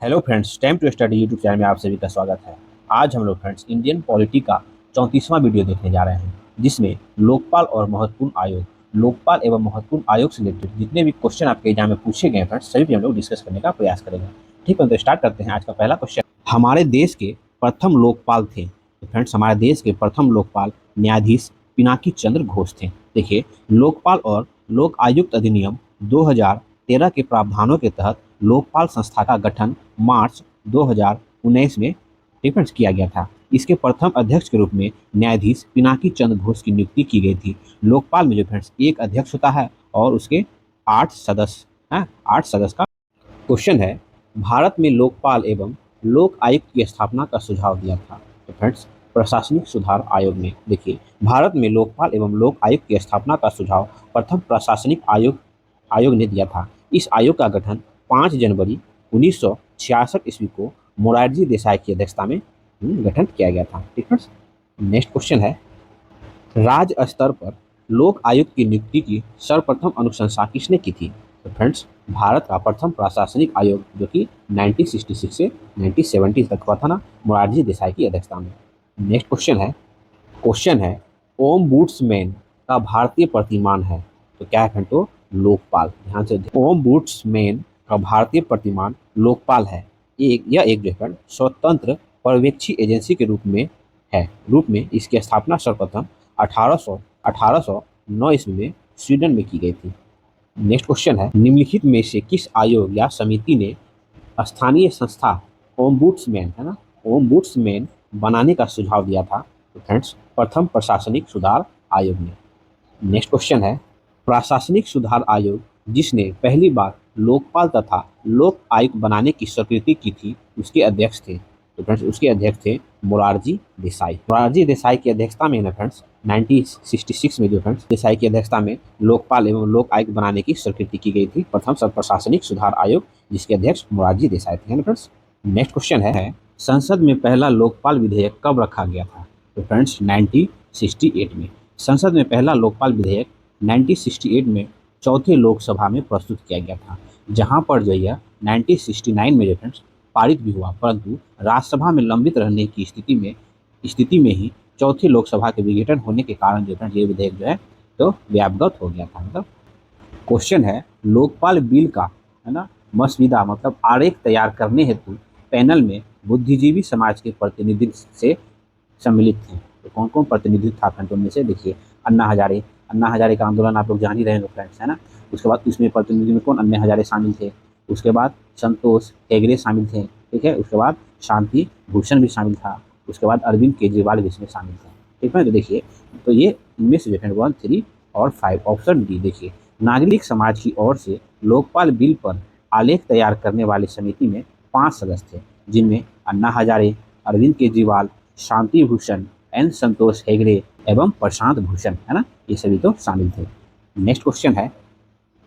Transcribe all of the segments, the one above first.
Hello friends, time to study YouTube channel में आप सभी का स्वागत है। आज हम लोग फ्रेंड्स इंडियन पॉलिटी का 34वां वीडियो देखने जा रहे हैं, जिसमें लोकपाल और महत्वपूर्ण आयोग, लोकपाल एवं महत्वपूर्ण आयोग से रिलेटेड जितने भी क्वेश्चन आपके एग्जाम में पूछे गए फ्रेंड्स, सभी पे हम लोग डिस्कस करने का प्रयास करेंगे। ठीक है, तो स्टार्ट करते हैं। आज का पहला क्वेश्चन, हमारे देश के प्रथम लोकपाल थे। तो फ्रेंड्स, हमारे देश के प्रथम लोकपाल न्यायाधीश पिनाकी चंद्र घोष थे। देखिए, लोकपाल और लोक आयुक्त अधिनियम 2013 के प्रावधानों के तहत लोकपाल संस्था का गठन मार्च 2019 में डिफेंस किया गया था। इसके प्रथम अध्यक्ष के रूप में न्यायाधीश पिनाकी चंद्र घोष की नियुक्ति की गई थी। लोकपाल में जो फ्रेंड्स एक अध्यक्ष होता है और उसके 8 सदस्य हैं, 8 सदस्य का क्वेश्चन है। भारत में लोकपाल एवं लोक आयुक्त की स्थापना का सुझाव दिया था। तो फ्रेंड्स, प्रशासनिक सुधार आयोग ने, देखिए, भारत में लोकपाल एवं लोक आयुक्त की स्थापना का सुझाव प्रथम प्रशासनिक आयोग आयोग ने दिया था। इस आयोग का गठन 5 जनवरी 1966 ईस्वी को मोरारजी देसाई की अध्यक्षता में गठन किया गया था। ठीक है। नेक्स्ट क्वेश्चन है, राज्य स्तर पर लोक आयुक्त की नियुक्ति की सर्वप्रथम अनुशंसा किसने की थी? तो फ्रेंड्स, भारत का प्रथम प्रशासनिक आयोग जो कि 1966 से 1970 तक हुआ था ना, मोरारजी देसाई की अध्यक्षता में। नेक्स्ट क्वेश्चन है ओम्बुड्समैन का भारतीय प्रतिमान है। तो क्या है फ्रेंड? तो लोकपाल। ध्यान से, ओम्बुड्समैन का भारतीय प्रतिमान लोकपाल है। यह एक जो है स्वतंत्र पर्यवेक्षी एजेंसी के रूप में इसकी स्थापना सर्वप्रथम 1809 ईस्वी में स्वीडन में की गई थी। नेक्स्ट क्वेश्चन है, निम्नलिखित में से किस आयोग या समिति ने स्थानीय संस्था ओम्बुड्समैन, है ना, ओम्बुड्समैन बनाने का सुझाव दिया था? तो फ्रेंड्स, प्रथम प्रशासनिक सुधार आयोग ने। नेक्स्ट क्वेश्चन है, प्रशासनिक सुधार आयोग जिसने पहली बार लोकपाल तथा लोक आयुक्त बनाने की स्वीकृति की थी, उसके अध्यक्ष थे। तो फ्रेंड्स, उसके अध्यक्ष थे मोरारजी देसाई। मोरारजी देसाई की अध्यक्षता में ना फ्रेंड्स 1966 में जो फ्रेंड्स देसाई की अध्यक्षता में लोकपाल एवं लोक आयुक्त बनाने की स्वीकृति की गई थी, प्रथम प्रशासनिक सुधार आयोग, जिसके अध्यक्ष मोरारजी देसाई थे ना फ्रेंड्स। नेक्स्ट क्वेश्चन है, संसद में पहला लोकपाल विधेयक कब रखा गया था? तो फ्रेंड्स 1968 में। संसद में पहला लोकपाल विधेयक 1968 में चौथे लोकसभा में प्रस्तुत किया गया था, जहां पर जो यह 1969 में जो फ्रेंड्स पारित भी हुआ, परंतु राज्यसभा में लंबित रहने की स्थिति में ही चौथी लोकसभा के विघटन होने के कारण जो है ये विधेयक जो है तो व्यापगत हो गया था। मतलब क्वेश्चन है, लोकपाल बिल का, है ना, मसविदा मतलब आरेख तैयार करने हेतु पैनल में बुद्धिजीवी समाज के प्रतिनिधि से सम्मिलित थे। तो कौन कौन प्रतिनिधि था फ्रेंड्स? उनमें से देखिए, अन्ना हजारे का आंदोलन आप लोग जान ही रहे हैं फ्रेंड्स, है ना। उसके बाद इसमें प्रतिनिधि में कौन? अन्ना हजारे शामिल थे। उसके बाद संतोष हेगड़े शामिल थे। ठीक है। उसके बाद शांति भूषण भी शामिल था। उसके बाद अरविंद केजरीवाल भी इसमें शामिल थे। ठीक है। तो देखिए, तो ये इनमें से 1, 3 और 5, ऑप्शन डी। देखिए, नागरिक समाज की ओर से लोकपाल बिल पर आलेख तैयार करने वाली समिति में 5 सदस्य थे, जिनमें अन्ना हजारे, अरविंद केजरीवाल, शांति भूषण, एन संतोष हेगड़े एवं प्रशांत भूषण, है ना, ये सभी तो शामिल थे। नेक्स्ट क्वेश्चन है,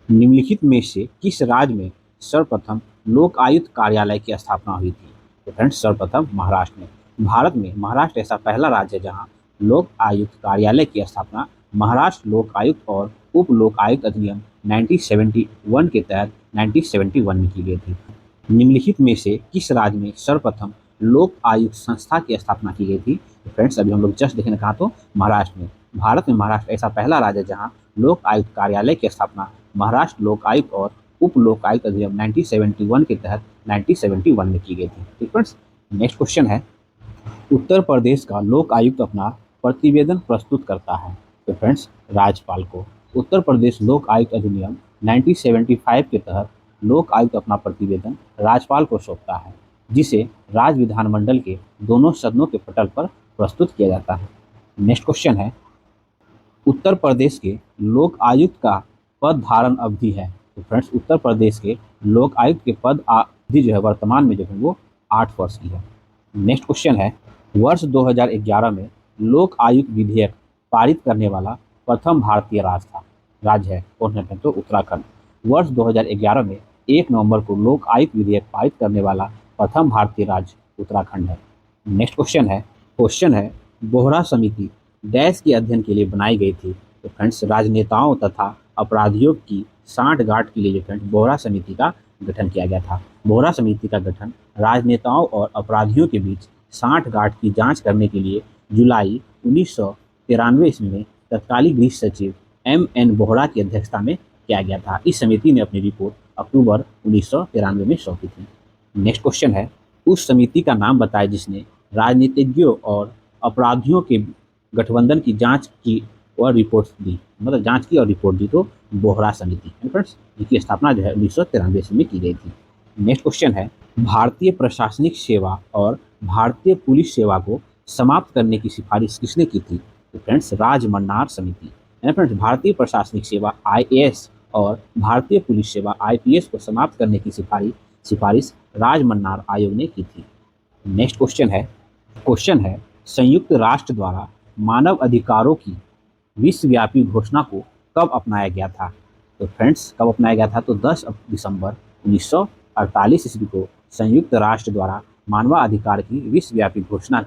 निम्नलिखित में से किस राज्य में सर्वप्रथम लोक आयुक्त कार्यालय की स्थापना हुई थी? तो फ्रेंड्स, सर्वप्रथम महाराष्ट्र में। भारत में महाराष्ट्र ऐसा पहला राज्य है जहां लोक आयुक्त कार्यालय की स्थापना महाराष्ट्र लोक आयुक्त और उप लोक आयुक्त अधिनियम 1971 के तहत 1971 में की गई थी। निम्नलिखित में से किस राज्य में सर्वप्रथम लोक आयुक्त संस्था की स्थापना की गई थी? तो फ्रेंड्स, अभी हम लोग जस्ट देखने कहा तो महाराष्ट्र में। भारत में महाराष्ट्र ऐसा पहला राज्य है जहां लोक आयुक्त कार्यालय की स्थापना महाराष्ट्र लोक आयुक्त और उप लोक आयुक्त अधिनियम 1971 के तहत 1971 में की गई थी। ठीक फ्रेंड्स। नेक्स्ट क्वेश्चन है, उत्तर प्रदेश का लोक आयुक्त अपना प्रतिवेदन प्रस्तुत करता है। तो फ्रेंड्स, राज्यपाल को। उत्तर प्रदेश लोक आयुक्त अधिनियम 1975 के तहत लोक आयुक्त अपना प्रतिवेदन राज्यपाल को सौंपता है, जिसे राज्य विधानमंडल के दोनों सदनों के पटल पर प्रस्तुत किया जाता है। नेक्स्ट क्वेश्चन है, उत्तर प्रदेश के लोक आयुक्त का पद धारण अवधि है। तो फ्रेंड्स, उत्तर प्रदेश के लोक आयुक्त के पद अवधि जो है वर्तमान में जो है वो 8 वर्ष की है। नेक्स्ट क्वेश्चन है, वर्ष 2011 में लोक आयुक्त विधेयक पारित करने वाला प्रथम भारतीय राज्य है कौन है? तो उत्तराखंड। वर्ष 2011 में 1 नवंबर को लोक आयुक्त विधेयक पारित करने वाला प्रथम भारतीय राज्य उत्तराखंड है। नेक्स्ट क्वेश्चन है, बोहरा समिति डैश के अध्ययन के लिए बनाई गई थी? तो फ्रेंड्स, राजनेताओं तथा अपराधियों की सांठगांठ के लिए जो फ्रेंड्स बोहरा समिति का गठन किया गया था। बोहरा समिति का गठन राजनेताओं और अपराधियों के बीच सांठगांठ की जांच करने के लिए जुलाई 1993 ईस्वी में तत्कालीन गृह सचिव एम.एन. बोहरा की अध्यक्षता में किया गया था। इस समिति ने अपनी रिपोर्ट अक्टूबर 1993 में सौंपी थी। नेक्स्ट क्वेश्चन है, उस समिति का नाम बताएं जिसने राजनीतिज्ञों और अपराधियों के गठबंधन की जांच की और रिपोर्ट दी, मतलब जांच की और रिपोर्ट दी तो बोहरा समिति फ्रेंड्स, जिसकी स्थापना जो है 1993 ईस्वी में की गई थी। नेक्स्ट क्वेश्चन है, भारतीय प्रशासनिक सेवा और भारतीय पुलिस सेवा को समाप्त करने की सिफारिश किसने की थी? तो फ्रेंड्स राजमन्नार समिति। फ्रेंड्स भारतीय प्रशासनिक सेवा आईएएस और भारतीय पुलिस सेवा आईपीएस को समाप्त करने की सिफारिश राजमन्नार आयोग ने की थी। नेक्स्ट क्वेश्चन है संयुक्त राष्ट्र द्वारा मानव अधिकारों की विश्वव्यापी घोषणा को कब अपनाया गया था? तो फ्रेंड्स कब अपनाया गया था? तो 10 दिसंबर 1948 ईस्वी को संयुक्त राष्ट्र द्वारा मानवाधिकार की विश्वव्यापी घोषणा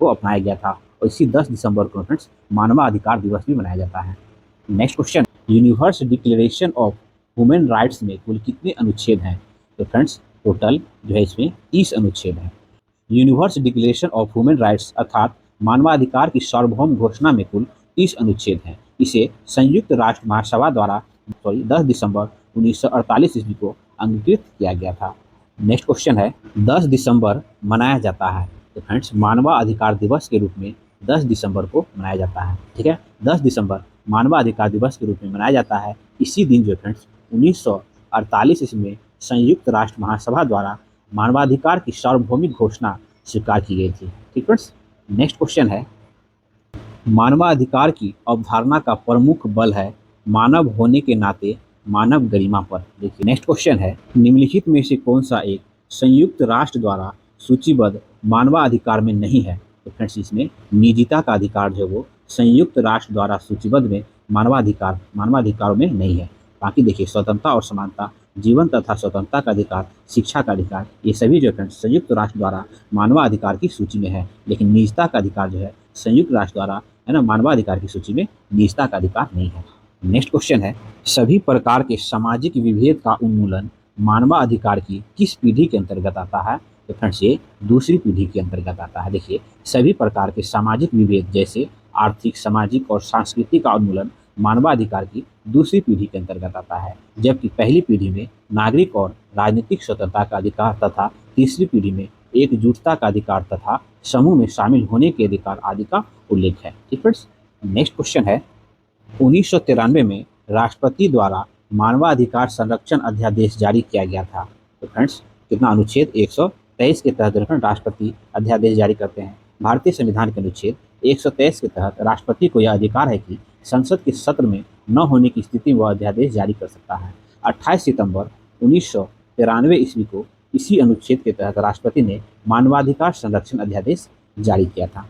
को अपनाया गया था और इसी 10 दिसंबर को फ्रेंड्स मानवाधिकार दिवस भी मनाया जाता है। Next question, universal declaration of human rights में कुल कितने अनुच्छेद हैं? तो फ्रेंड्स टोटल जो है इसमें 30 अनुच्छेद हैं। Universal declaration of human rights अर्थात मानवाधिकार की सार्वभौम घोषणा में कुल 30 अनुच्छेद हैं। इसे संयुक्त राष्ट्र महासभा द्वारा 10 दिसंबर 1948 ईस्वी को अंगीकृत किया गया था। नेक्स्ट क्वेश्चन है, 10 दिसंबर मनाया जाता है तो फ्रेंड्स मानवाधिकार दिवस के रूप में 10 दिसंबर को मनाया जाता है। ठीक है, 10 दिसंबर मानवाधिकार दिवस के रूप में मनाया जाता है। इसी दिन जो फ्रेंड्स 1948 ईस्वी में संयुक्त राष्ट्र महासभा द्वारा मानवाधिकार की सार्वभौमिक घोषणा स्वीकार की गई थी। ठीक फ्रेंड्स, नेक्स्ट क्वेश्चन है, मानवाधिकार की अवधारणा का प्रमुख बल है मानव होने के नाते मानव गरिमा पर। देखिए नेक्स्ट क्वेश्चन है, निम्नलिखित में से कौन सा एक संयुक्त राष्ट्र द्वारा सूचीबद्ध मानवाधिकार में नहीं है? तो फ्रेंड्स इसमें निजता का अधिकार जो वो संयुक्त राष्ट्र द्वारा सूचीबद्ध में मानवाधिकारों में नहीं है। बाकी देखिए स्वतंत्रता और समानता, जीवन तथा स्वतंत्रता का अधिकार, शिक्षा का अधिकार, ये सभी जो फ्रेंड्स संयुक्त राष्ट्र द्वारा मानवाधिकार की सूची में है, लेकिन निजता का अधिकार जो है संयुक्त राष्ट्र द्वारा है ना मानवाधिकार की सूची में निजता का अधिकार नहीं है। नेक्स्ट क्वेश्चन है, सभी प्रकार के सामाजिक विभेद का उन्मूलन मानवाधिकार की किस पीढ़ी के अंतर्गत आता है? तो फ्रेंड्स ये दूसरी पीढ़ी के अंतर्गत आता है। देखिए सभी प्रकार के सामाजिक विभेद जैसे आर्थिक, सामाजिक और सांस्कृतिक का उन्मूलन मानवाधिकार की दूसरी पीढ़ी के अंतर्गत आता है, जबकि पहली पीढ़ी में नागरिक और राजनीतिक स्वतंत्रता का अधिकार तथा तीसरी पीढ़ी में एकजुटता का अधिकार तथा समूह में शामिल होने के अधिकार आदि का उल्लेख है। ठीक फ्रेंड्स, नेक्स्ट क्वेश्चन है, 1993 में राष्ट्रपति द्वारा मानवाधिकार संरक्षण अध्यादेश जारी किया गया था। तो फ्रेंड्स कितना अनुच्छेद 123 के तहत राष्ट्रपति अध्यादेश जारी करते हैं। भारतीय संविधान के अनुच्छेद 123 के तहत राष्ट्रपति को यह अधिकार है कि संसद के सत्र में न होने की स्थिति में वह अध्यादेश जारी कर सकता है। 28 सितंबर 1993 ईस्वी को इसी अनुच्छेद के तहत राष्ट्रपति ने मानवाधिकार संरक्षण अध्यादेश जारी किया था।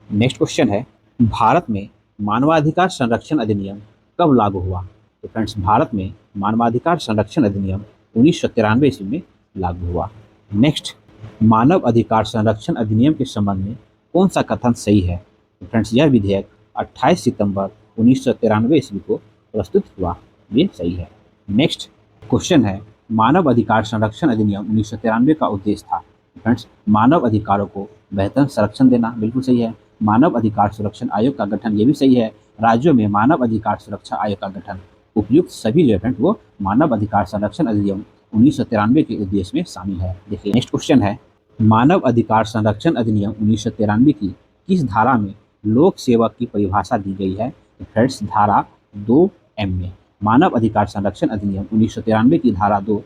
नेक्स्ट क्वेश्चन है, भारत में मानवाधिकार संरक्षण अधिनियम कब लागू हुआ? तो फ्रेंड्स भारत में मानवाधिकार संरक्षण अधिनियम 1993 ईस्वी में लागू हुआ। नेक्स्ट, मानव अधिकार संरक्षण अधिनियम के संबंध में कौन सा कथन सही है? तो फ्रेंड्स यह विधेयक 28 सितंबर 1993 ईस्वी को प्रस्तुत हुआ, ये सही है। नेक्स्ट क्वेश्चन है, मानव अधिकार संरक्षण अधिनियम 1993 का उद्देश्य था। फ्रेंड्स मानव अधिकारों को बेहतर संरक्षण देना, बिल्कुल सही है। मानव अधिकार सुरक्षण आयोग का गठन, ये भी सही है। राज्यों में मानव अधिकार सुरक्षा आयोग का गठन, उपयुक्त सभी जो है वो मानव अधिकार संरक्षण अधिनियम 1993 के उद्देश्य में शामिल है। देखिए नेक्स्ट क्वेश्चन है, मानव अधिकार संरक्षण अधिनियम 1993 की किस धारा में लोक सेवक की परिभाषा दी गई है? फ्रेंड्स धारा 2M में। मानव अधिकार संरक्षण अधिनियम 1993 की धारा 2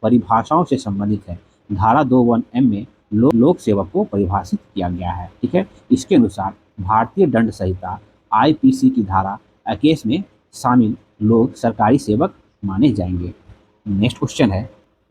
परिभाषाओं से संबंधित है। धारा 2(1)M में लोक सेवक को परिभाषित किया गया है। ठीक है, इसके अनुसार भारतीय दंड संहिता आईपीसी की धारा 21 में शामिल लोग सरकारी सेवक माने जाएंगे। नेक्स्ट क्वेश्चन है,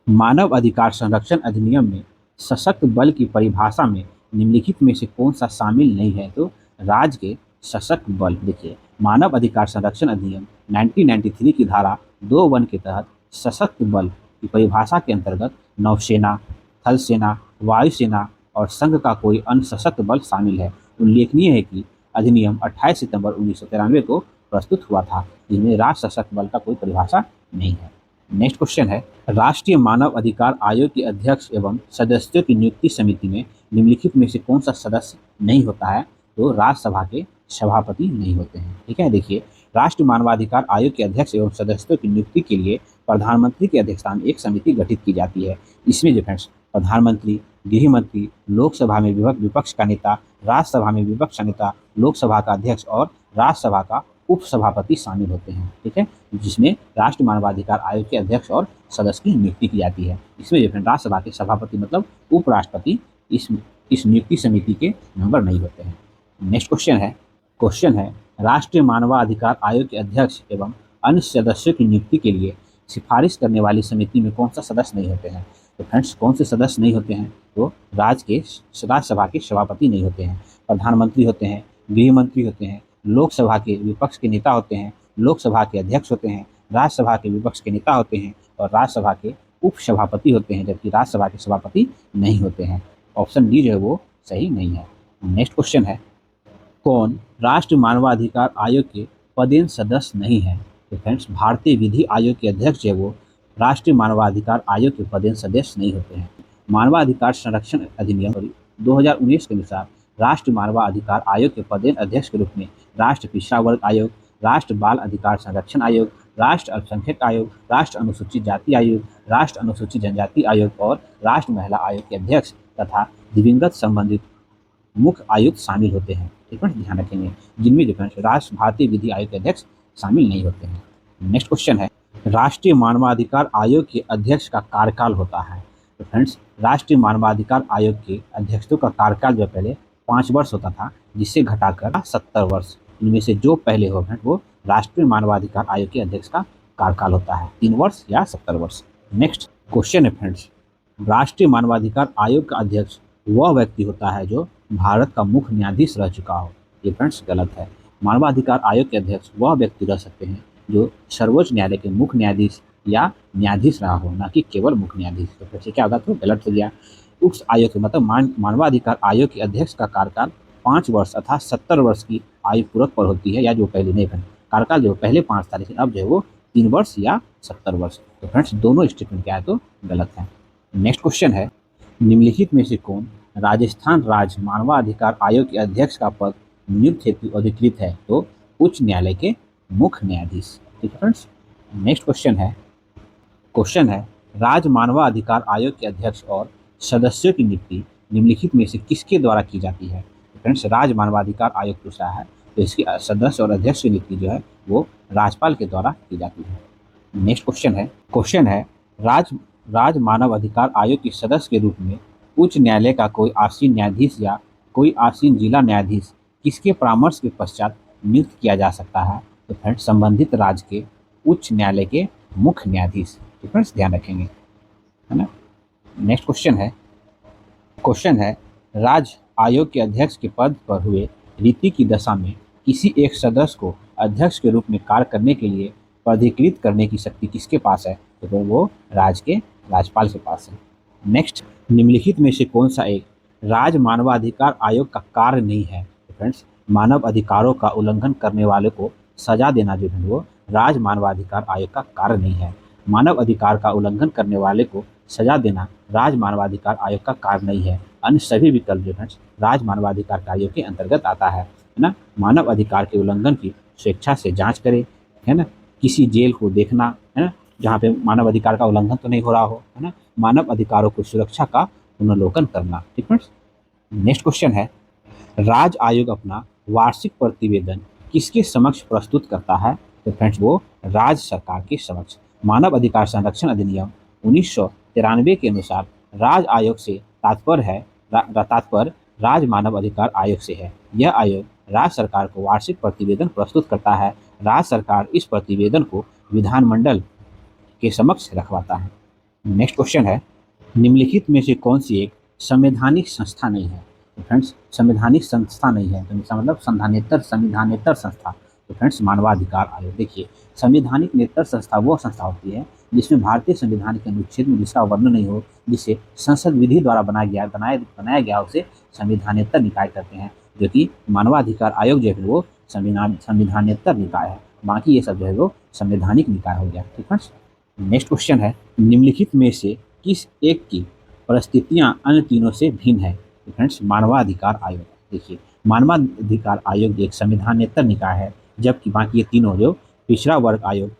मानव अधिकार संरक्षण अधिनियम में सशक्त बल की परिभाषा में निम्नलिखित में से कौन सा शामिल नहीं है? तो राज्य के सशक्त बल। देखिए मानव अधिकार संरक्षण अधिनियम 1993 की धारा 2(1) के तहत सशक्त बल की परिभाषा के अंतर्गत नौसेना, थल सेना, वायुसेना और संघ का कोई अन्य सशक्त बल शामिल है। उल्लेखनीय है कि अधिनियम 28 सितंबर 1993 को प्रस्तुत हुआ था, जिसमें राज्य सशक्त बल का कोई परिभाषा नहीं है। नेक्स्ट क्वेश्चन है, राष्ट्रीय मानव अधिकार आयोग के अध्यक्ष एवं सदस्यों की नियुक्ति समिति में निम्नलिखित में से कौन सा सदस्य नहीं होता है? तो राज्यसभा के सभापति नहीं होते हैं। ठीक है, देखिए, राष्ट्रीय मानवाधिकार आयोग के अध्यक्ष एवं सदस्यों की नियुक्ति के लिए प्रधानमंत्री की अध्यक्षता में एक समिति गठित की जाती है। इसमें जो फ्रेंड्स प्रधानमंत्री, गृह मंत्री, लोकसभा में विपक्ष का नेता, राज्यसभा में विपक्ष का नेता, लोकसभा का अध्यक्ष और राज्यसभा का उपसभापति शामिल होते हैं। ठीक है, जिसमें राष्ट्रीय मानवाधिकार आयोग के अध्यक्ष और सदस्य की नियुक्ति की जाती है। इसमें जो राज्यसभा के सभापति मतलब उपराष्ट्रपति इस नियुक्ति समिति के मेंबर नहीं होते हैं। नेक्स्ट क्वेश्चन है राष्ट्रीय मानवाधिकार आयोग के अध्यक्ष एवं अन्य सदस्यों की नियुक्ति के लिए सिफारिश करने वाली समिति में कौन सा सदस्य नहीं होते हैं? तो फ्रेंड्स कौन से सदस्य नहीं होते हैं? तो राज्यसभा के सभापति नहीं होते हैं, प्रधानमंत्री होते हैं, गृह मंत्री होते हैं, लोकसभा के विपक्ष के नेता होते हैं, लोकसभा के अध्यक्ष होते हैं, राज्यसभा के विपक्ष के नेता होते हैं और राज्यसभा के उपसभापति होते हैं, जबकि राज्यसभा के सभापति नहीं होते हैं। ऑप्शन डी जो है वो सही नहीं है। नेक्स्ट क्वेश्चन है, कौन राष्ट्रीय मानवाधिकार आयोग के पदेन सदस्य नहीं है? तो फ्रेंड्स भारतीय विधि आयोग के अध्यक्ष जो है वो राष्ट्रीय मानवाधिकार आयोग के पदेन सदस्य नहीं होते हैं। मानवाधिकार संरक्षण अधिनियम 2019 के अनुसार राष्ट्रीय मानवाधिकार आयोग के पदेन अध्यक्ष के रूप में राष्ट्र पिछड़ा वर्ग आयोग, राष्ट्र बाल अधिकार संरक्षण आयोग, राष्ट्र अल्पसंख्यक आयोग, राष्ट्र अनुसूचित जाति आयोग, राष्ट्र अनुसूचित जनजाति आयोग और राष्ट्र महिला आयोग के अध्यक्ष तथा दिवंगत संबंधित मुख्य आयुक्त शामिल होते हैं। ठीक है, ध्यान रखेंगे, जिनमें जो राष्ट्र भारतीय विधि आयोग के अध्यक्ष शामिल नहीं होते हैं। नेक्स्ट क्वेश्चन है, राष्ट्रीय मानवाधिकार आयोग के अध्यक्ष का कार्यकाल होता है। तो फ्रेंड्स राष्ट्रीय मानवाधिकार आयोग के अध्यक्षों का कार्यकाल जो पहले 5 वर्ष होता था, जिससे घटाकर 70 वर्ष, इनमें से जो पहले हो वो राष्ट्रीय मानवाधिकार आयोग के अध्यक्ष का कार्यकाल होता है, 3 वर्ष या 70 वर्ष। नेक्स्ट क्वेश्चन है फ्रेंड्स, राष्ट्रीय मानवाधिकार आयोग का अध्यक्ष वह व्यक्ति होता है जो भारत का मुख्य न्यायाधीश रह चुका हो। ये फ्रेंड्स गलत है। मानवाधिकार आयोग के अध्यक्ष वह व्यक्ति रह सकते हैं जो सर्वोच्च न्यायालय के मुख्य न्यायाधीश या न्यायाधीश रहा हो, ना कि केवल मुख्य न्यायाधीश। तो फिर से क्या होगा? तो गलत हो गया। उस आयोग के मतलब मानवाधिकार आयोग के अध्यक्ष का कार्यकाल 5 वर्ष अर्थात 70 वर्ष की आयु पूरक पर होती है, या जो पहले नहीं बने कार्यकाल जो पहले 5 था, लेकिन अब जो है वो 3 वर्ष या 70 वर्ष। तो फ्रेंड्स दोनों स्टेटमेंट क्या है? तो गलत है। नेक्स्ट क्वेश्चन है, निम्नलिखित में से कौन राजस्थान राज्य मानवाधिकार आयोग के अध्यक्ष का पद नियुक्त हेतु अधिकृत है? तो उच्च न्यायालय के मुख्य न्यायाधीश। ठीक है फ्रेंड्स। नेक्स्ट क्वेश्चन है राज्य मानवाधिकार आयोग के अध्यक्ष और सदस्यों की नियुक्ति निम्नलिखित में से किसके द्वारा की जाती है? फ्रेंड्स राज्य मानवाधिकार आयोग पूछा है, तो इसके सदस्य और अध्यक्ष की नियुक्ति जो है वो राज्यपाल के द्वारा की जाती है। नेक्स्ट क्वेश्चन है राज्य मानव अधिकार आयोग के सदस्य के रूप में उच्च न्यायालय का कोई आसीन न्यायाधीश या कोई आसीन जिला न्यायाधीश किसके परामर्श के पश्चात नियुक्त किया जा सकता है? तो फ्रेंड्स संबंधित राज्य के उच्च न्यायालय के मुख्य न्यायाधीश। तो फ्रेंड्स ध्यान रखेंगे, है ना। नेक्स्ट क्वेश्चन है राज्य आयोग के अध्यक्ष के पद पर हुए रीति की दशा में किसी एक सदस्य को अध्यक्ष के रूप में कार्य करने के लिए प्राधिकृत करने की शक्ति किसके पास है? तो वो राज्यपाल के पास है। नेक्स्ट, निम्नलिखित में से कौन सा एक राज्य मानवाधिकार आयोग का कार्य नहीं है? तो फ्रेंड्स मानव अधिकारों का उल्लंघन करने वाले को सजा देना जो है वो राज्य मानवाधिकार आयोग का कार्य नहीं है। मानव अधिकार का उल्लंघन करने वाले को सजा देना राज्य मानवाधिकार आयोग का कार्य नहीं है। अन्य सभी विकल्प जो है राज्य मानवाधिकार आयोग के अंतर्गत आता है ना। मानव अधिकार के उल्लंघन की स्वेच्छा से जांच करे, है ना। किसी जेल को देखना, है ना, जहाँ पे मानव अधिकार का उल्लंघन तो नहीं हो रहा हो, है ना। मानव अधिकारों को सुरक्षा का पुनर्लोकन करना। ठीक है। नेक्स्ट क्वेश्चन है राज्य आयोग अपना वार्षिक प्रतिवेदन किसके समक्ष प्रस्तुत करता है? तो फ्रेंड्स वो राज्य सरकार के समक्ष। मानव अधिकार संरक्षण अधिनियम 1993 के अनुसार राज्य आयोग से तात्पर्य राज्य मानव अधिकार आयोग से है। यह आयोग राज्य सरकार को वार्षिक प्रतिवेदन प्रस्तुत करता है। राज्य सरकार इस प्रतिवेदन को विधानमंडल के समक्ष रखवाता है। नेक्स्ट क्वेश्चन है निम्नलिखित में से कौन सी एक संवैधानिक संस्था नहीं है? तो फ्रेंड्स संवैधानिक संस्था नहीं है, तो इसका मतलब संविधानेतर संस्था। तो फ्रेंड्स मानवाधिकार आयोग। देखिए संवैधानिक नेतर संस्था वो संस्था होती है जिसमें भारतीय संविधान के अनुच्छेद में जिसका वर्णन नहीं हो, जिसे संसद विधि द्वारा बनाया गया उसे संविधानेतर निकाय कहते हैं, जो कि मानवाधिकार आयोग जो है वो संविधानेतर निकाय है। बाकी ये सब जो है वो संवैधानिक निकाय हो गया। ठीक है। नेक्स्ट क्वेश्चन है, निम्नलिखित में से किस एक की परिस्थितियां अन्य तीनों से भिन्न है? तो फ्रेंड्स मानवाधिकार आयोग। देखिए, मानवाधिकार आयोग एक संविधानेतर निकाय है, जबकि बाकी ये तीनों जो पिछड़ा वर्ग आयोग,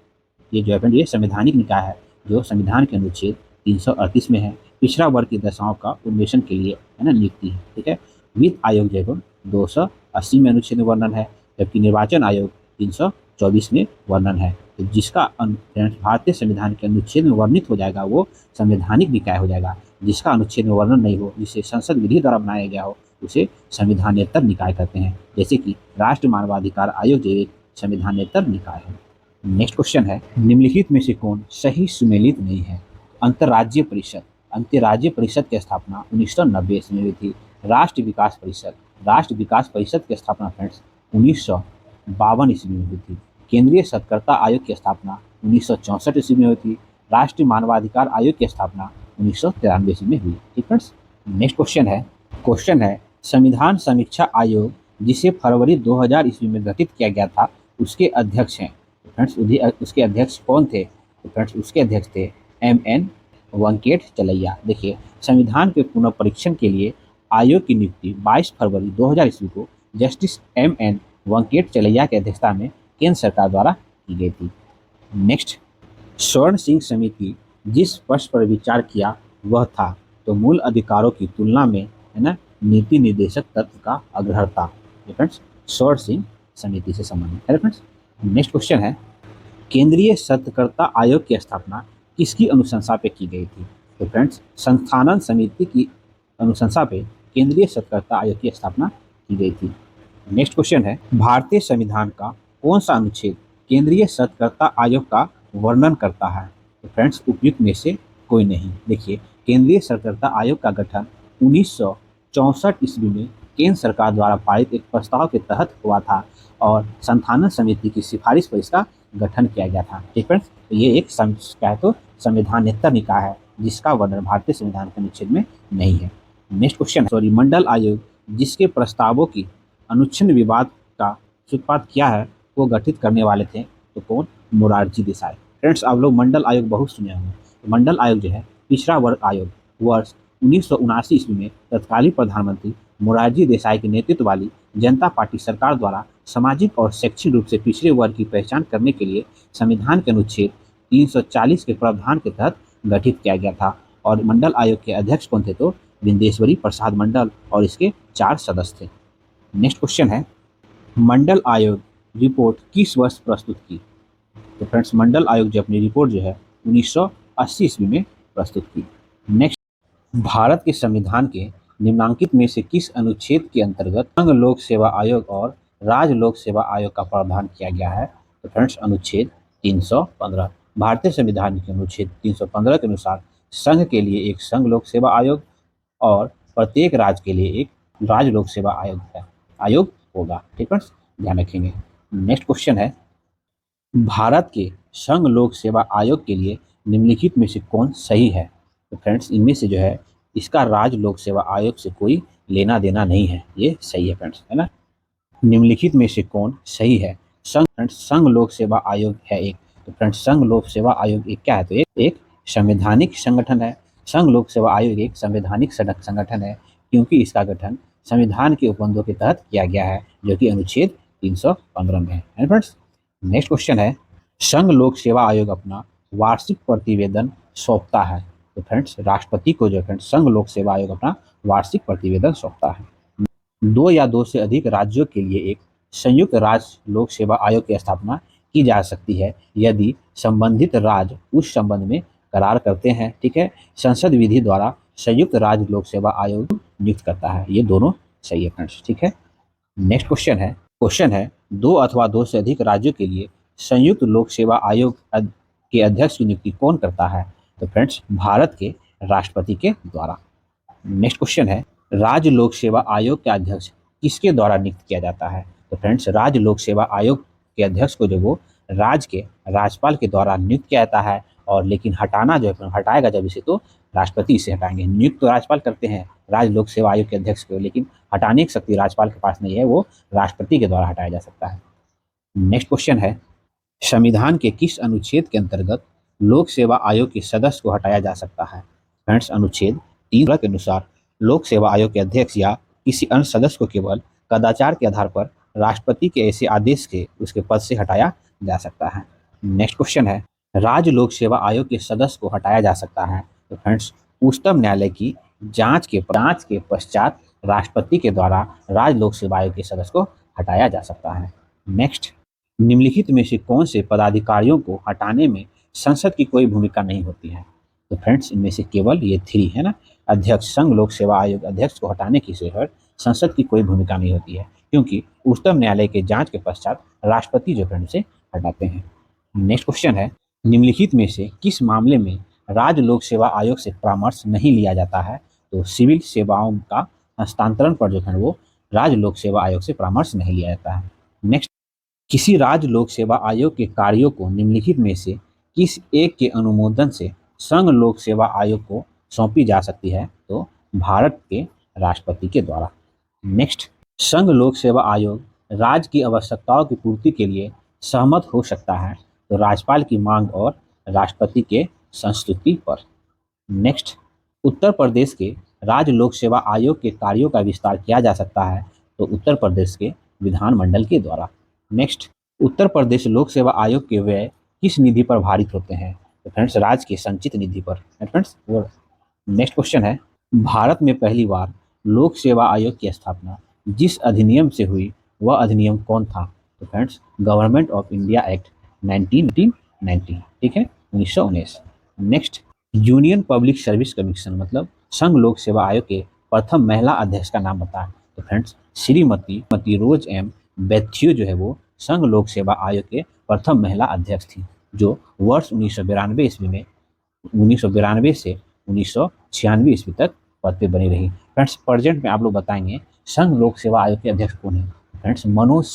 ये जो है फ्रेंड ये संवैधानिक निकाय है, जो संविधान के अनुच्छेद 338 में है, पिछड़ा वर्ग की दशाओं का उन्वेषण के लिए है ना नियुक्ति है। ठीक है, वित्त आयोग जो है 280 में अनुच्छेद में वर्णन है, जबकि निर्वाचन आयोग 324 में वर्णन है। तो जिसका भारतीय संविधान के अनुच्छेद में वर्णित हो जाएगा वो संवैधानिक निकाय हो जाएगा, जिसका अनुच्छेद में वर्णन नहीं हो, जिसे संसद विधि द्वारा बनाया गया हो, उसे संविधानेतर निकाय कहते हैं। जैसे कि राष्ट्रीय मानवाधिकार आयोग जो एक संविधानेतर निकाय है। नेक्स्ट क्वेश्चन है, निम्नलिखित में से कौन सही सुमेलित नहीं है? अंतर्राज्यीय परिषद। अंतर्राज्यीय परिषद की स्थापना 1990 ईस्वी में हुई थी। राष्ट्र विकास परिषद, राष्ट्र विकास परिषद की स्थापना फ्रेंड्स 1952 ईस्वी में हुई थी। केंद्रीय सत्कर्ता आयोग की स्थापना 1964 ईस्वी में हुई थी। राष्ट्रीय मानवाधिकार आयोग की स्थापना 1993 ईस्वी में हुई। ठीक फ्रेंड्स, नेक्स्ट क्वेश्चन है संविधान समीक्षा आयोग जिसे फरवरी 2000 ईस्वी में गठित किया गया था, उसके अध्यक्ष हैं। फ्रेंड्स उसके अध्यक्ष कौन थे? तो फ्रेंड्स उसके अध्यक्ष थे MN वेंकट चलैया। देखिए, संविधान के पुनः परीक्षण के लिए आयोग की नियुक्ति 22 फरवरी 2000 ईस्वी को जस्टिस MN वेंकट चलैया की अध्यक्षता में केंद्र सरकार द्वारा की गई थी। नेक्स्ट, स्वर्ण सिंह समिति जिस प्रश्न पर विचार किया वह था, तो मूल अधिकारों की तुलना में है ना नीति निर्देशक तत्व का अग्रहता। फ्रेंड्स स्वर्ण सिंह समिति से संबंधित है। फ्रेंड्स नेक्स्ट क्वेश्चन है, केंद्रीय सत्कर्ता आयोग की स्थापना किसकी अनुशंसा पे की गई थी? तो फ्रेंड्स संस्थानन समिति की अनुशंसा पे केंद्रीय सत्कर्ता आयोग की स्थापना की गई थी। नेक्स्ट क्वेश्चन है, भारतीय संविधान का कौन सा अनुच्छेद केंद्रीय सत्कर्ता आयोग का वर्णन करता है? तो फ्रेंड्स उपयुक्त में से कोई नहीं। देखिए, केंद्रीय सत्कर्ता आयोग का गठन 1964 ईस्वी में केंद्र सरकार द्वारा पारित एक प्रस्ताव के तहत हुआ था और संस्थानन समिति की सिफारिश पर इसका गठन किया गया था। ठीक फ्रेंड्स, तो ये एक संवैधानेतर निकाय है जिसका वर्णन भारतीय संविधान के अनुच्छेद में नहीं है। नेक्स्ट क्वेश्चन है, मंडल आयोग जिसके प्रस्तावों की अनुच्छेद विवाद का सूत्रपात किया है वो गठित करने वाले थे, तो कौन? मोरारजी देसाई। फ्रेंड्स आप लोग मंडल आयोग बहुत सुने होंगे। तो मंडल आयोग जो है पिछड़ा वर्ग आयोग, वर्ष 1979 ईस्वी में तत्कालीन प्रधानमंत्री मोरारजी देसाई के नेतृत्व वाली जनता पार्टी सरकार द्वारा सामाजिक और शैक्षिक रूप से पिछड़े वर्ग की पहचान करने के लिए संविधान के अनुच्छेद 340 के प्रावधान के तहत गठित किया गया था। और मंडल आयोग के अध्यक्ष कौन थे? तो बिंदेश्वरी प्रसाद मंडल, और इसके 4 सदस्य थे। नेक्स्ट क्वेश्चन है, मंडल आयोग रिपोर्ट किस वर्ष प्रस्तुत की? तो फ्रेंड्स मंडल आयोग जो अपनी रिपोर्ट जो है 1980 ईस्वी में प्रस्तुत की। नेक्स्ट, भारत के संविधान के निम्नांकित में से किस अनुच्छेद के अंतर्गत संघ लोक सेवा आयोग और राज्य लोक सेवा आयोग का प्रावधान किया गया है? तो फ्रेंड्स अनुच्छेद 315। भारतीय संविधान के अनुच्छेद 315 के अनुसार संघ के लिए एक संघ लोक सेवा आयोग और प्रत्येक राज्य के लिए एक राज्य लोक सेवा आयोग होगा। ठीक है, ध्यान रखेंगे। नेक्स्ट क्वेश्चन है, भारत के संघ लोक सेवा आयोग के लिए निम्नलिखित में से कौन सही है? तो फ्रेंड्स इनमें से जो है इसका राज्य लोक सेवा आयोग से कोई लेना देना नहीं है, ये सही है फ्रेंड्स, है ना। निम्नलिखित में से कौन सही है? संघ लोक सेवा आयोग है एक। तो फ्रेंड्स संघ लोक सेवा आयोग एक क्या है? तो एक संवैधानिक संगठन है। संघ लोक सेवा आयोग एक संवैधानिक संगठन है क्योंकि इसका गठन संविधान के उपबंधों के तहत किया गया है जो कि अनुच्छेद 315 में है फ्रेंड्स। नेक्स्ट क्वेश्चन है, संघ लोक सेवा आयोग अपना वार्षिक प्रतिवेदन सौंपता है। तो फ्रेंड्स राष्ट्रपति को जो फ्रेंड्स संघ लोक सेवा आयोग अपना वार्षिक प्रतिवेदन सौंपता है। 2 या 2 से अधिक राज्यों के लिए एक संयुक्त राज्य लोक सेवा आयोग की स्थापना की जा सकती है यदि संबंधित राज्य उस संबंध में करार करते हैं। ठीक है, संसद विधि द्वारा संयुक्त राज्य लोक सेवा आयोग नियुक्त करता है। ये दोनों सही है फ्रेंड्स। ठीक है, नेक्स्ट क्वेश्चन है 2 अथवा 2 से अधिक राज्यों के लिए संयुक्त लोक सेवा आयोग के अध्यक्ष की नियुक्ति कौन करता है? तो फ्रेंड्स भारत के राष्ट्रपति के द्वारा। नेक्स्ट क्वेश्चन है, राज्य लोक सेवा आयोग के अध्यक्ष किसके द्वारा नियुक्त किया जाता है? तो फ्रेंड्स राज्य लोक सेवा आयोग के अध्यक्ष को जो वो राज्य के राज्यपाल के द्वारा नियुक्त किया जाता है, और लेकिन हटाना जो है हटाएगा जब इसे तो राष्ट्रपति इसे हटाएंगे। नियुक्त तो राज्यपाल करते हैं राज्य लोक सेवा आयोग के अध्यक्ष को, लेकिन हटाने की शक्ति राज्यपाल के पास नहीं है, वो राष्ट्रपति के द्वारा हटाया जा सकता है। नेक्स्ट क्वेश्चन है, संविधान के किस अनुच्छेद के अंतर्गत लोक सेवा आयोग के सदस्य को हटाया जा सकता है? फ्रेंड्स, अनुच्छेद 3 के अनुसार लोक सेवा आयोग के अध्यक्ष या किसी अन्य सदस्य को केवल कदाचार के आधार पर राष्ट्रपति के ऐसे आदेश के उसके पद से हटाया जा सकता है। नेक्स्ट क्वेश्चन है, राज्य लोक सेवा आयोग के सदस्य को हटाया जा सकता है? तो फ्रेंड्स, उच्चतम न्यायालय की जांच के पश्चात राष्ट्रपति के द्वारा राज्य लोक सेवा आयोग के सदस्य को हटाया जा सकता है। नेक्स्ट, निम्नलिखित में से कौन से पदाधिकारियों को हटाने में संसद की कोई भूमिका नहीं होती है? तो फ्रेंड्स, इनमें से केवल ये 3 है ना, अध्यक्ष, संघ लोक सेवा आयोग अध्यक्ष को हटाने की सिर्फ संसद की कोई भूमिका नहीं होती है, क्योंकि उच्चतम न्यायालय के जांच के पश्चात राष्ट्रपति जो फ्रेंड से हटाते हैं। नेक्स्ट क्वेश्चन है, निम्नलिखित में से किस मामले में राज्य लोक सेवा आयोग से परामर्श नहीं लिया जाता है? तो सिविल सेवाओं का हस्तांतरण पर जो है वो राज्य लोक सेवा आयोग से परामर्श नहीं लिया जाता है। नेक्स्ट, किसी राज्य लोक सेवा आयोग के कार्यों को निम्नलिखित में से किस एक के अनुमोदन से संघ लोक सेवा आयोग को सौंपी जा सकती है? तो भारत के राष्ट्रपति के द्वारा। नेक्स्ट, संघ लोक सेवा आयोग राज्य की आवश्यकताओं की पूर्ति के लिए सहमत हो सकता है तो राज्यपाल की मांग और राष्ट्रपति के संस्तुति पर। नेक्स्ट, उत्तर प्रदेश के राज्य लोक सेवा आयोग के कार्यों का विस्तार किया जा सकता है तो उत्तर प्रदेश के विधानमंडल के द्वारा। नेक्स्ट, उत्तर प्रदेश लोक सेवा आयोग के व्यय किस निधि पर भारित होते हैं? तो फ्रेंड्स, राज्य की संचित निधि पर। फ्रेंड्स, नेक्स्ट क्वेश्चन है, भारत में पहली बार लोक सेवा आयोग की स्थापना जिस अधिनियम से हुई वह अधिनियम कौन था? तो friends, government of India act 1990, ठीक है, 1919। Next, union public service commission मतलब संघ लोक सेवा आयोग के प्रथम महिला अध्यक्ष का नाम बताएं? तो फ्रेंड्स, श्रीमती रोज एम बैथ्यू जो है वो संघ लोक सेवा आयोग के प्रथम महिला अध्यक्ष थी, जो वर्ष 1992 ईस्वी में 1992 से 1996 ईस्वी तक पद पे बनी रही। फ्रेंड्स, प्रेजेंट में आप लोग बताएंगे संघ लोक सेवा आयोग के अध्यक्ष कौन है? फ्रेंड्स, मनोज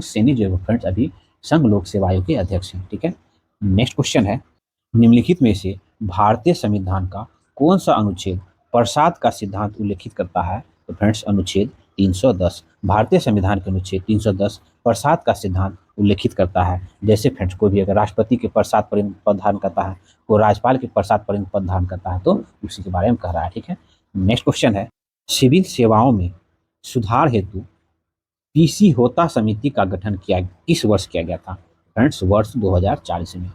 सैनी जो है फ्रेंड्स अभी संघ लोक सेवा आयोग के अध्यक्ष हैं, ठीक है। नेक्स्ट क्वेश्चन है, निम्नलिखित में से भारतीय संविधान का कौन सा अनुच्छेद प्रसाद का सिद्धांत उल्लेखित करता है? तो फ्रेंड्स, अनुच्छेद 310। भारतीय संविधान के अनुच्छेद 310 प्रसाद का सिद्धांत उल्लेखित करता है। जैसे फ्रेंड्स, कोई भी अगर राष्ट्रपति के प्रसाद पर पद धारण करता है, कोई राज्यपाल के प्रसाद पर पद धारण करता है, तो उसी के बारे में कह रहा है, ठीक है। नेक्स्ट क्वेश्चन है, सिविल सेवाओं में सुधार हेतु पीसी होता समिति का गठन किस वर्ष किया गया था? फ्रेंड्स, वर्ष 2004 में।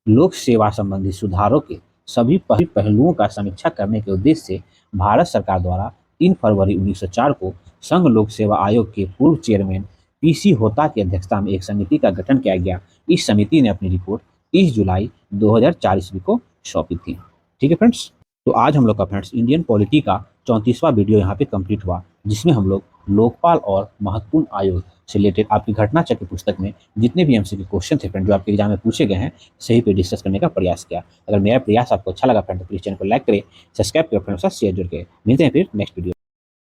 लोक सेवा संबंधी सुधारों के सभी पहलुओं का समीक्षा करने के उद्देश्य से भारत सरकार द्वारा 3 फरवरी 1904 को संघ लोक सेवा आयोग के पूर्व चेयरमैन पीसी होता की अध्यक्षता में एक समिति का गठन किया गया। इस समिति ने अपनी रिपोर्ट 30 जुलाई 2004 ईस्वी को सौंपी थी, ठीक है फ्रेंड्स। तो आज हम लोग का फ्रेंड्स इंडियन पॉलिटी का 34वां वीडियो यहाँ पे कंप्लीट हुआ, जिसमें हम लोग लोकपाल और महत्वपूर्ण आयोग से रिलेटेड आपकी घटना चक्र पुस्तक में जितने भी एमसीक्यू क्वेश्चन थे फ्रेंड जो आपके एग्जाम में पूछे गए हैं, सही पे डिस्कस करने का प्रयास किया। अगर मेरा प्रयास आपको अच्छा लगा फ्रेंड तो प्लीज चैनल को लाइक करें, सब्सक्राइब करें, फ्रेंड्स के साथ शेयर जरूर करें। मिलते हैं फिर नेक्स्ट वीडियो।